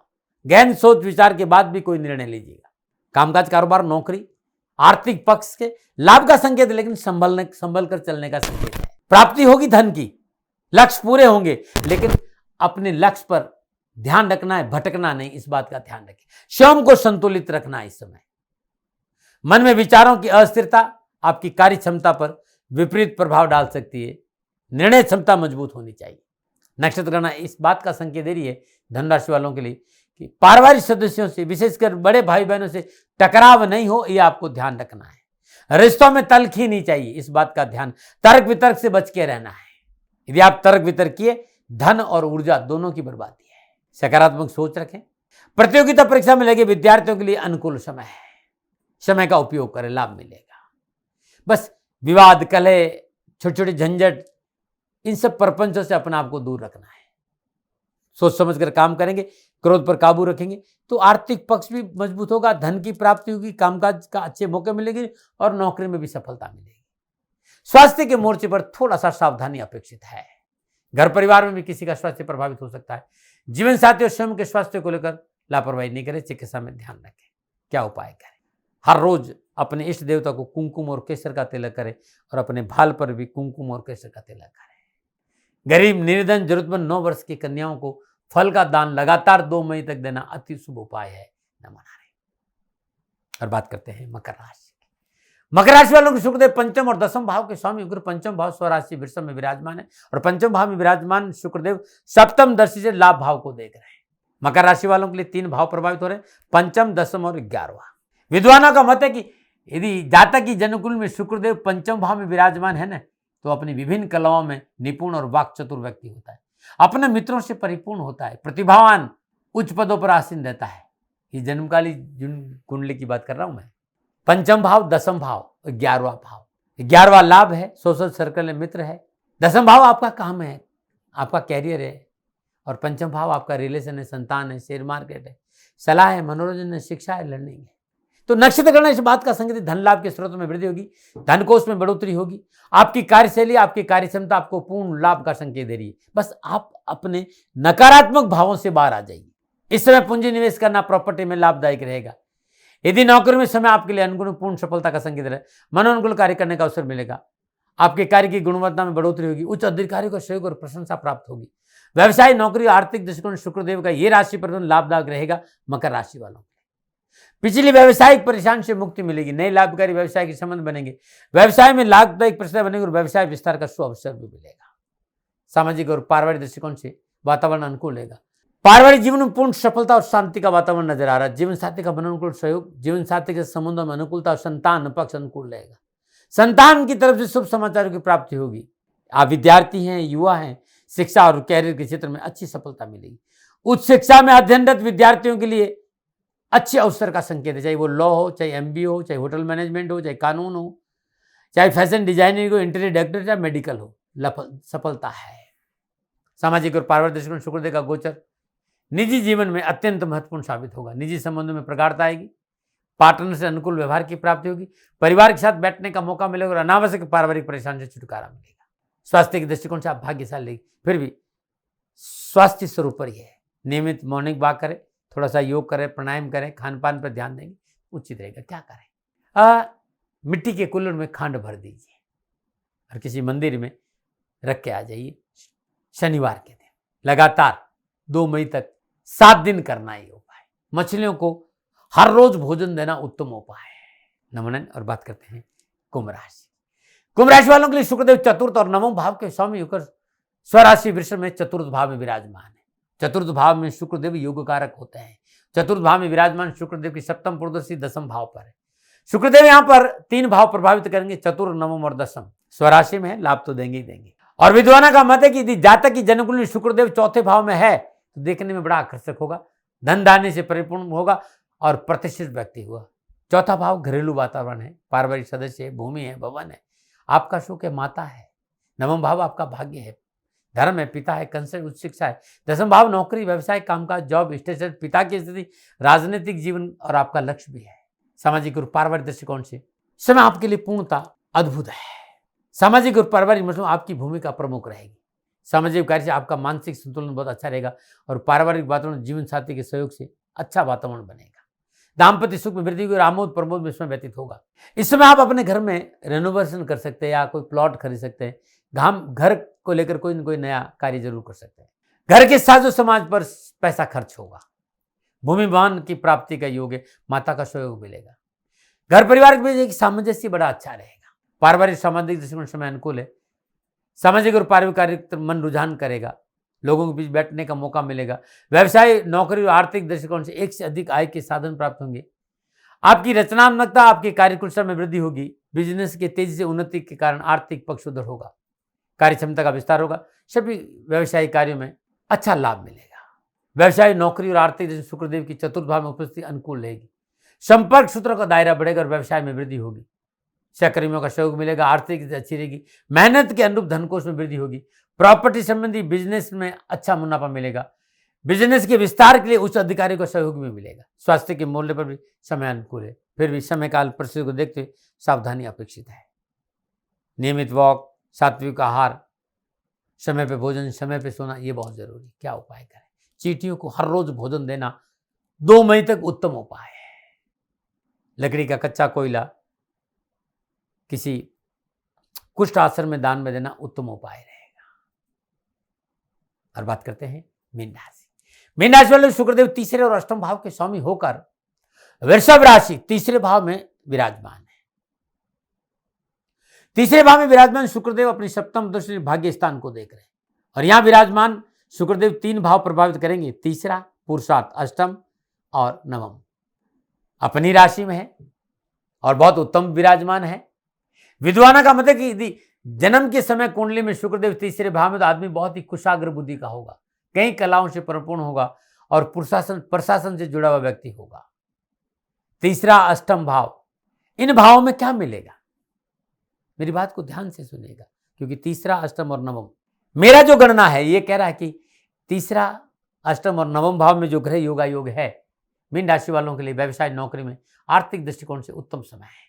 गहन सोच विचार के बाद भी कोई निर्णय लीजिएगा। कामकाज, कारोबार, नौकरी, आर्थिक पक्ष के लाभ का संकेत, लेकिन संभल कर चलने का संकेत है। प्राप्ति होगी धन की, लक्ष्य पूरे होंगे, लेकिन अपने लक्ष्य पर ध्यान रखना है, भटकना नहीं, इस बात का ध्यान रखें। स्वयं को संतुलित रखना है। इस समय मन में विचारों की अस्थिरता आपकी कार्य क्षमता पर विपरीत प्रभाव डाल सकती है। निर्णय क्षमता मजबूत होनी चाहिए। नक्षत्र गणना इस बात का संकेत दे रही है धनुराशि वालों के लिए कि पारिवारिक सदस्यों से, विशेषकर बड़े भाई बहनों से टकराव नहीं हो, यह आपको ध्यान रखना है। रिश्तों में तल्खी नहीं चाहिए, इस बात का ध्यान। तर्क वितर्क से बच के रहना है। यदि आप तर्क वितर्क किए, धन और ऊर्जा दोनों की बर्बादी है। सकारात्मक सोच रखें। प्रतियोगिता परीक्षा में लगे विद्यार्थियों के लिए अनुकूल समय है। समय का उपयोग करें, लाभ मिलेगा। बस विवाद, कलह, छोटे छोटे झंझट, इन सब प्रपंचों से अपने आप को दूर रखना है। सोच समझकर काम करेंगे, क्रोध पर काबू रखेंगे तो आर्थिक पक्ष भी मजबूत होगा, धन की प्राप्ति होगी, कामकाज का अच्छे मौके मिलेंगे और नौकरी में भी सफलता मिलेगी। स्वास्थ्य के मोर्चे पर थोड़ा सा सावधानी अपेक्षित है। घर परिवार में भी किसी का स्वास्थ्य प्रभावित हो सकता है। जीवन साथी और स्वयं के स्वास्थ्य को लेकर लापरवाही नहीं करें, चिकित्सा में ध्यान रखें। क्या उपाय करें? हर रोज अपने इष्ट देवता को कुमकुम और केसर का तिलक करें और अपने भाल पर भी कुमकुम और केसर का तिलक करें। गरीब, निर्धन, जरूरतमंद 9 वर्ष की कन्याओं को फल का दान लगातार 2 मई तक देना अति शुभ उपाय है। नमन नारायण। और बात करते हैं मकर राशि की। मकर राशि वालों को शुक्रदेव पंचम और दसम भाव के स्वामी होकर पंचम भाव स्वराशि वृषभ में विराजमान है और पंचम भाव में विराजमान शुक्रदेव सप्तम दृष्टि से लाभ भाव को देख रहे हैं। मकर राशि वालों के लिए 3 भाव प्रभावित हो रहे हैं, पंचम, दसम और 11वां। विद्वानों का मत है कि यदि जातक की जन्मकुंडली में शुक्रदेव पंचम भाव में विराजमान है ना, तो अपनी विभिन्न कलाओं में निपुण और वाक्चतुर व्यक्ति होता है। अपने मित्रों से परिपूर्ण होता है, प्रतिभावान, उच्च पदों पर आसीन रहता है। ये जन्मकाली कुंडली की बात कर रहा हूं मैं। पंचम भाव, दसम भाव, 11वां भाव। 11वां लाभ है, सोशल सर्कल में मित्र है। दसम भाव आपका काम है, आपका कैरियर है। और पंचम भाव आपका रिलेशन है, संतान है, शेयर मार्केट है, सलाह है, मनोरंजन है, शिक्षा है, लर्निंग है। तो नक्षत्र गणना इस बात का संकेत, धन लाभ के स्रोतों में वृद्धि होगी, धन कोष में बढ़ोतरी होगी। आपकी कार्यशैली, आपकी कार्यक्षमता आपको पूर्ण लाभ का संकेत दे रही है। बस आप अपने नकारात्मक भावों से बाहर आ जाइए। इस समय पूंजी निवेश करना प्रॉपर्टी में लाभदायक रहेगा। यदि नौकरी में समय आपके लिए अनुकूल, पूर्ण सफलता का संकेत रहे, मनोनुकूल कार्य करने का अवसर मिलेगा। आपके कार्य की गुणवत्ता में बढ़ोतरी होगी, उच्च अधिकारियों का सहयोग और प्रशंसा प्राप्त होगी। व्यवसाय, नौकरी, आर्थिक दृष्टिकोण शुक्रदेव का ये राशि परिवर्तन लाभदायक रहेगा मकर राशि वालों। पिछली व्यावसायिक परेशानी से मुक्ति मिलेगी, नए लाभकारी व्यवसाय के संबंध बनेंगे, व्यवसाय में लाभदायक परिस्थितियां बनेंगी और व्यवसाय विस्तार का अवसर भी मिलेगा। सामाजिक और पारिवारिक दृष्टिकोण से वातावरण अनुकूल रहेगा। पारिवारिक जीवन में पूर्ण सफलता और शांति का वातावरण नजर आ रहा है। जीवन साथी का अनुकूल सहयोग, जीवन साथी के संबंधों में अनुकूलता और संतान पक्ष अनुकूल रहेगा। संतान की तरफ से शुभ समाचारों की प्राप्ति होगी। आप विद्यार्थी हैं, युवा हैं, शिक्षा और कैरियर के क्षेत्र में अच्छी सफलता मिलेगी। उच्च शिक्षा में अध्ययनरत विद्यार्थियों के लिए अच्छे अवसर का संकेत है, चाहे वो लॉ हो, चाहे एमबीए हो, चाहे होटल मैनेजमेंट हो, चाहे कानून हो, चाहे फैशन डिजाइनिंग हो, इंटीरियर डेकोरेटर या मेडिकल हो, सफलता है। सामाजिक और पारिवारिक दृष्टिकोण शुक्रदेव का गोचर निजी जीवन में अत्यंत महत्वपूर्ण साबित होगा। निजी संबंधों में प्रगाढ़ता आएगी, पार्टनर से अनुकूल व्यवहार की प्राप्ति होगी, परिवार के साथ बैठने का मौका मिलेगा और अनावश्यक पारिवारिक परेशानी से छुटकारा मिलेगा। स्वास्थ्य के दृष्टिकोण से आप भाग्यशाली लेगी, फिर भी स्वास्थ्य स्वरूप पर ही है। नियमित मॉर्निंग वॉक करें, थोड़ा सा योग करें, प्राणायाम करें, खान पान पर ध्यान देंगे, उचित रहेगा। क्या करें? मिट्टी के कुल्हड़ में खांड भर दीजिए और किसी मंदिर में रख के आ जाइए। शनिवार के दिन लगातार 2 मई तक 7 दिन करना ये उपाय। मछलियों को हर रोज भोजन देना उत्तम उपाय है। नमन। और बात करते हैं कुंभ राशि। कुंभ राशि वालों के लिए शुक्रदेव चतुर्थ और नवम भाव के स्वामी होकर स्वराशि वृषभ में चतुर्थ भाव में विराजमान है। चतुर्थ भाव में शुक्रदेव योग कारक होते हैं। चतुर्थ भाव में विराजमान शुक्रदेव की सप्तम पूर्वदर्शी 10वें भाव पर है। शुक्रदेव यहाँ पर 3 भाव प्रभावित करेंगे, चतुर्थ, नवम और 10वें। स्वराशि में है, लाभ तो देंगे ही देंगे। और विद्वानों का मत है कि यदि जातक की जन्मकुंडली में शुक्रदेव चौथे भाव में है तो देखने में बड़ा आकर्षक होगा, धन धान्य से परिपूर्ण होगा और प्रतिष्ठित व्यक्ति हुआ। चौथा भाव घरेलू वातावरण है, पारिवारिक सदस्य है, भूमि है, भवन है, आपका सुख है, माता है। नवम भाव आपका भाग्य है, धर्म है, पिता है, कंसर्न उच्च शिक्षा है। 10वां भाव नौकरी, व्यवसाय, कामकाज, जॉब, स्टेटस, पिता की स्थिति, राजनीतिक जीवन और आपका लक्ष्य भी है। सामाजिक और पारिवारिक दृष्टिकोण से समय आपके लिए पूर्णता अद्भुत है। सामाजिक और पारिवारिक मसलों आपकी भूमिका प्रमुख रहेगी। सामाजिक कार्य से आपका मानसिक संतुलन बहुत अच्छा रहेगा और पारिवारिक वातावरण जीवन साथी के सहयोग से अच्छा वातावरण बनेगा। दाम्पत्य सुख में वृद्धि और आमोद प्रमोद में इसमें व्यतीत होगा। इस समय आप अपने घर में रेनोवेशन कर सकते हैं या कोई प्लॉट खरीद सकते हैं। घर को लेकर कोई न कोई नया कार्य जरूर कर सकते हैं। घर के साजो समाज पर पैसा खर्च होगा। भूमि वाहन की प्राप्ति का योग है, माता का सहयोग मिलेगा। घर परिवार के बीच एक सामंजस्य बड़ा अच्छा रहेगा। पारिवारिक सामाजिक दृष्टिकोण समय अनुकूल है। सामाजिक और पारिवारिक कार्य मन रुझान करेगा, लोगों के बीच बैठने का मौका मिलेगा। व्यवसाय, नौकरी और आर्थिक दृष्टिकोण से एक से अधिक आय के साधन प्राप्त होंगे। आपकी रचनात्मकता, आपकी कार्यकुशलता में वृद्धि होगी। बिजनेस के तेजी से उन्नति के कारण आर्थिक पक्ष सुदृढ़ होगा, कार्य क्षमता का विस्तार होगा। सभी व्यवसायिक कार्यों में अच्छा लाभ मिलेगा। व्यवसाय, नौकरी और आर्थिक शुक्रदेव की चतुर्थ भाव में उपस्थिति अनुकूल रहेगी। संपर्क सूत्रों का दायरा बढ़ेगा और व्यवसाय में वृद्धि होगी। सहकर्मियों का सहयोग मिलेगा, आर्थिक स्थिति अच्छी रहेगी। मेहनत के अनुरूप धनकोष में वृद्धि होगी। प्रॉपर्टी संबंधी बिजनेस में अच्छा मुनाफा मिलेगा। बिजनेस के विस्तार के लिए उच्च अधिकारी का सहयोग भी मिलेगा। स्वास्थ्य के मूल्य पर भी समय अनुकूल है, फिर भी समय काल परिस्थिति को देखते हुए सावधानी अपेक्षित है। नियमित वॉक, सात्विक आहार, समय पे भोजन, समय पे सोना, ये बहुत जरूरी। क्या उपाय करें? चींटियों को हर रोज भोजन देना 2 मई तक उत्तम उपाय है। लकड़ी का कच्चा कोयला किसी कुष्ठ आश्रम में दान में देना उत्तम उपाय रहेगा। और बात करते हैं मीन राशि। मीन राशि वाले शुक्रदेव तीसरे और अष्टम भाव के स्वामी होकर वृषभ राशि तीसरे भाव में विराजमान है। तीसरे भाव में विराजमान शुक्रदेव अपनी सप्तम दृष्टि भाग्य स्थान को देख रहे हैं और यहां विराजमान शुक्रदेव 3 भाव प्रभावित करेंगे, तीसरा, पुरुषार्थ, अष्टम और नवम। अपनी राशि में है और बहुत उत्तम विराजमान है। विद्वानों का मत है कि यदि जन्म के समय कुंडली में शुक्रदेव तीसरे भाव में तो आदमी बहुत ही कुशाग्र बुद्धि का होगा, कई कलाओं से परिपूर्ण होगा और प्रशासन से जुड़ा हुआ व्यक्ति होगा। तीसरा, अष्टम भाव, इन भावों में क्या मिलेगा? मेरी बात को ध्यान से सुनिएगा, क्योंकि तीसरा, अष्टम और नवम, मेरा जो गणना है ये कह रहा है कि तीसरा, अष्टम और नवम भाव में जो ग्रह योगा योग है मीन राशि वालों के लिए व्यवसाय, नौकरी में आर्थिक दृष्टिकोण से उत्तम समय है।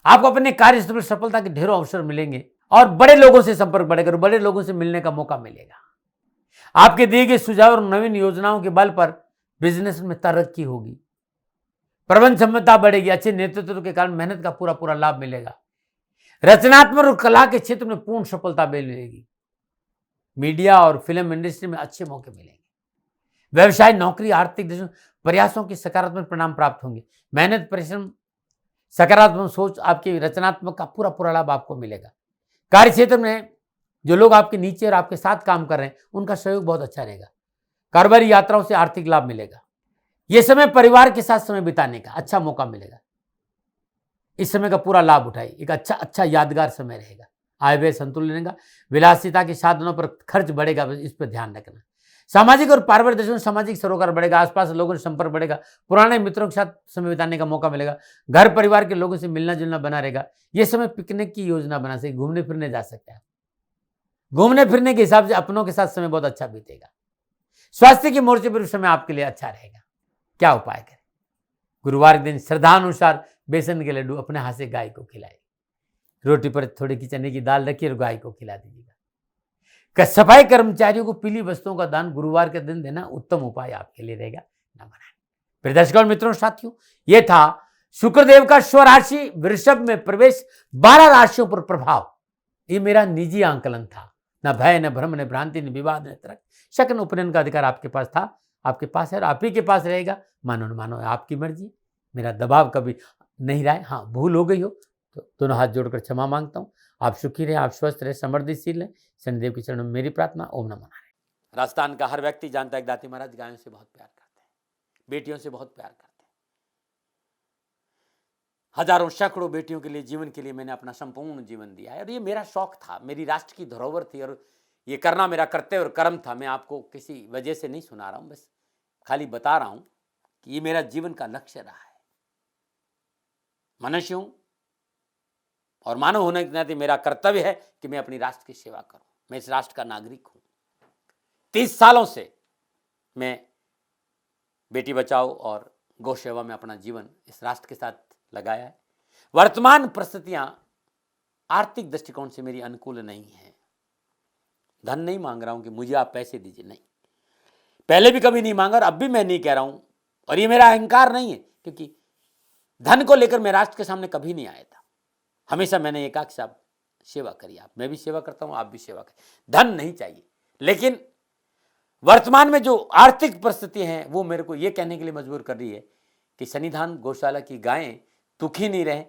आपको अपने कार्यस्थल पर सफलता के ढेरों अवसर मिलेंगे और बड़े लोगों से संपर्क बढ़ेगा और बड़े लोगों से मिलने का मौका मिलेगा। आपके दिए गए सुझाव और नवीन योजनाओं के बल पर बिजनेस में तरक्की होगी। प्रबंध क्षमता बढ़ेगी। अच्छे नेतृत्व के कारण मेहनत का पूरा पूरा लाभ मिलेगा। रचनात्मक और कला के क्षेत्र में पूर्ण सफलता मिलेगी। मीडिया और फिल्म इंडस्ट्री में अच्छे मौके मिलेंगे। व्यवसाय, नौकरी, आर्थिक दृष्टि प्रयासों के सकारात्मक परिणाम प्राप्त होंगे। मेहनत, परिश्रम, सकारात्मक सोच, आपकी रचनात्मक का पूरा पूरा लाभ आपको मिलेगा। कार्य क्षेत्र में जो लोग आपके नीचे और आपके साथ काम कर रहे हैं उनका सहयोग बहुत अच्छा रहेगा। कारोबारी यात्राओं से आर्थिक लाभ मिलेगा। यह समय परिवार के साथ समय बिताने का अच्छा मौका मिलेगा। इस समय का पूरा लाभ उठाइए, एक अच्छा यादगार समय रहेगा। आय व्यय संतुलन रहेगा। विलासिता के साधनों पर खर्च बढ़ेगा, इस पर ध्यान रखना। सामाजिक और पारिवारिक दृष्टि में सामाजिक सरोकार बढ़ेगा। आसपास लोगों से संपर्क बढ़ेगा। पुराने मित्रों के साथ समय बिताने का मौका मिलेगा। घर परिवार के लोगों से मिलना जुलना बना रहेगा। यह समय पिकनिक की योजना बना सकते, घूमने फिरने जा सकते हैं। घूमने फिरने के हिसाब से अपनों के साथ समय बहुत अच्छा बीतेगा। स्वास्थ्य के मोर्चे पर समय आपके लिए अच्छा रहेगा। क्या उपाय करें? गुरुवार के दिन श्रद्धानुसार बेसन के लड्डू अपने हाथ से गाय को खिलाए। रोटी पर थोड़ी की चने की दाल रखिए और गाय को खिला दीजिएगा। सफाई कर्मचारियों को पीली वस्तुओं का दान गुरुवार के दिन देना उत्तम उपाय आपके लिए रहेगा। न बनाए। प्रिय दर्शकों, मित्रों, साथियों, यह था शुक्रदेव का स्वराशि वृषभ में प्रवेश, 12 राशियों पर प्रभाव। ये मेरा निजी आंकलन था। न भय, न भ्रम, न भ्रांति, न विवाद, न तर्क, शक, न उपनयन का अधिकार आपके पास था, आपके पास है और आप ही के पास रहेगा। मानो न मानो, आपकी मर्जी। मेरा दबाव कभी नहीं रहा है। हाँ, भूल हो गई हो तो दोनों हाथ जोड़कर क्षमा मांगता हूँ। आप सुखी रहे, आप स्वस्थ रहे, समृद्धिशील रहे। शनिदेव के चरणों में मेरी प्रार्थना। ओम नमः नारायण। राजस्थान का हर व्यक्ति जानता है कि दाती महाराज गायों से बहुत प्यार करते हैं, बेटियों से बहुत प्यार करते हैं। हजारों सैकड़ों बेटियों के लिए, जीवन के लिए मैंने अपना संपूर्ण जीवन दिया है और ये मेरा शौक था, मेरी राष्ट्र की धरोहर थी और ये करना मेरा कर्तव्य और कर्म था। मैं आपको किसी वजह से नहीं सुना रहा हूं, बस खाली बता रहा हूं कि ये मेरा जीवन का लक्ष्य रहा है। मनुष्य हूं और मानव होने के नाते मेरा कर्तव्य है कि मैं अपनी राष्ट्र की सेवा करूं। मैं इस राष्ट्र का नागरिक हूं। 30 सालों से मैं बेटी बचाओ और गौ सेवा में अपना जीवन इस राष्ट्र के साथ लगाया है। वर्तमान परिस्थितियां आर्थिक दृष्टिकोण से मेरी अनुकूल नहीं है। धन नहीं मांग रहा हूं कि मुझे आप पैसे दीजिए, नहीं। पहले भी कभी नहीं मांगा और अब भी मैं नहीं कह रहा हूं और ये मेरा अहंकार नहीं है, क्योंकि धन को लेकर मैं राष्ट्र के सामने कभी नहीं आया था। हमेशा मैंने एक आख साहब सेवा करी। आप, मैं भी सेवा करता हूं, आप भी सेवा करें। धन नहीं चाहिए, लेकिन वर्तमान में जो आर्थिक परिस्थिति है वो मेरे को ये कहने के लिए मजबूर कर रही है कि सन्निधान गौशाला की गायें दुखी नहीं रहे,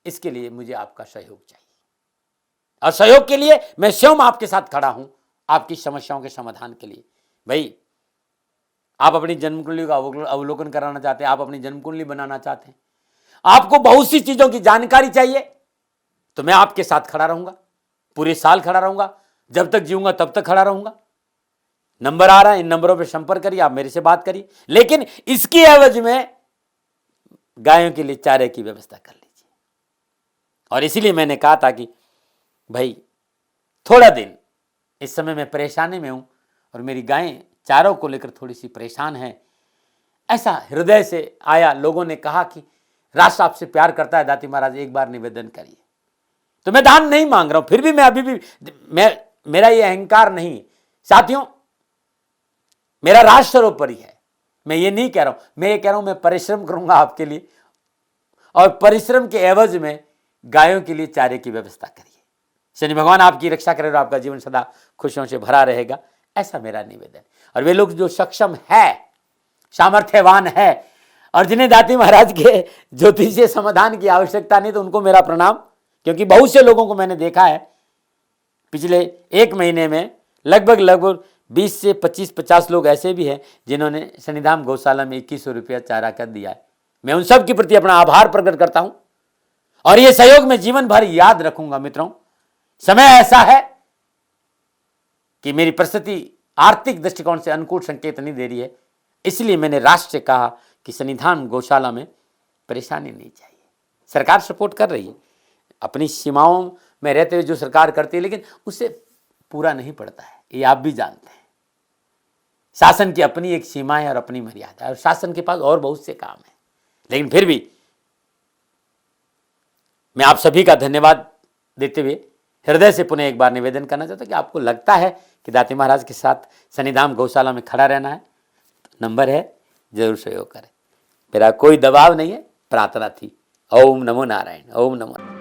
इसके लिए मुझे आपका सहयोग चाहिए। और सहयोग के लिए मैं स्वयं आपके साथ खड़ा हूं, आपकी समस्याओं के समाधान के लिए। भाई, आप अपनी जन्म कुंडली का अवलोकन कराना चाहते हैं, आप अपनी जन्म कुंडली बनाना चाहते हैं, आपको बहुत सी चीजों की जानकारी चाहिए, तो मैं आपके साथ खड़ा रहूंगा। पूरे साल खड़ा रहूंगा, जब तक जीऊंगा तब तक खड़ा रहूंगा। नंबर आ रहा है, इन नंबरों पर संपर्क करिए, आप मेरे से बात करिए, लेकिन इसकी एवज में गायों के लिए चारे की व्यवस्था कर लीजिए। और इसीलिए मैंने कहा था कि भाई, थोड़ा दिन इस समय मैं परेशानी में हूं और मेरी गायें चारों को लेकर थोड़ी सी परेशान है। ऐसा हृदय से आया। लोगों ने कहा कि राष्ट्र आपसे प्यार करता है दाती महाराज, एक बार निवेदन करिए। तो मैं दान नहीं मांग रहा हूं, फिर भी मैं अभी भी मेरा ये अहंकार नहीं है। साथियों, मेरा राष्ट्र सर्वोपरि है। मैं ये नहीं कह रहा हूं, मैं ये कह रहा हूं मैं परिश्रम करूंगा आपके लिए और परिश्रम के एवज में गायों के लिए चारे की व्यवस्था करिए। शनि भगवान आपकी रक्षा करे और आपका जीवन सदा खुशियों से भरा रहेगा, ऐसा मेरा निवेदन। और वे लोग जो सक्षम है, सामर्थ्यवान है और जिन्हें दाती महाराज के ज्योतिषीय समाधान की आवश्यकता नहीं, तो उनको मेरा प्रणाम। क्योंकि बहुत से लोगों को मैंने देखा है पिछले 1 महीने में, लगभग 20 से 25-50 लोग ऐसे भी हैं जिन्होंने सन्निधान गौशाला में 2100 रुपया चारा कर दिया है। मैं उन सब के प्रति अपना आभार प्रकट करता हूं और यह सहयोग में जीवन भर याद रखूंगा। मित्रों, समय ऐसा है कि मेरी परिस्थिति आर्थिक दृष्टिकोण से अनुकूल संकेत नहीं दे रही है, इसलिए मैंने राष्ट्र से कहा कि सन्निधान गौशाला में परेशानी नहीं चाहिए। सरकार सपोर्ट कर रही है, अपनी सीमाओं में रहते हुए जो सरकार करती है, लेकिन उससे पूरा नहीं पड़ता है, ये आप भी जानते हैं। शासन की अपनी एक सीमा है और अपनी मर्यादा है और शासन के पास और बहुत से काम है। लेकिन फिर भी मैं आप सभी का धन्यवाद देते हुए हृदय से पुनः एक बार निवेदन करना चाहता हूं कि आपको लगता है कि दाती महाराज के साथ सन्निधान गौशाला में खड़ा रहना है, तो नंबर है, जरूर सहयोग करें। मेरा कोई दबाव नहीं है, प्रार्थना थी। ओम नमो नारायण। ओम नमो नारायण।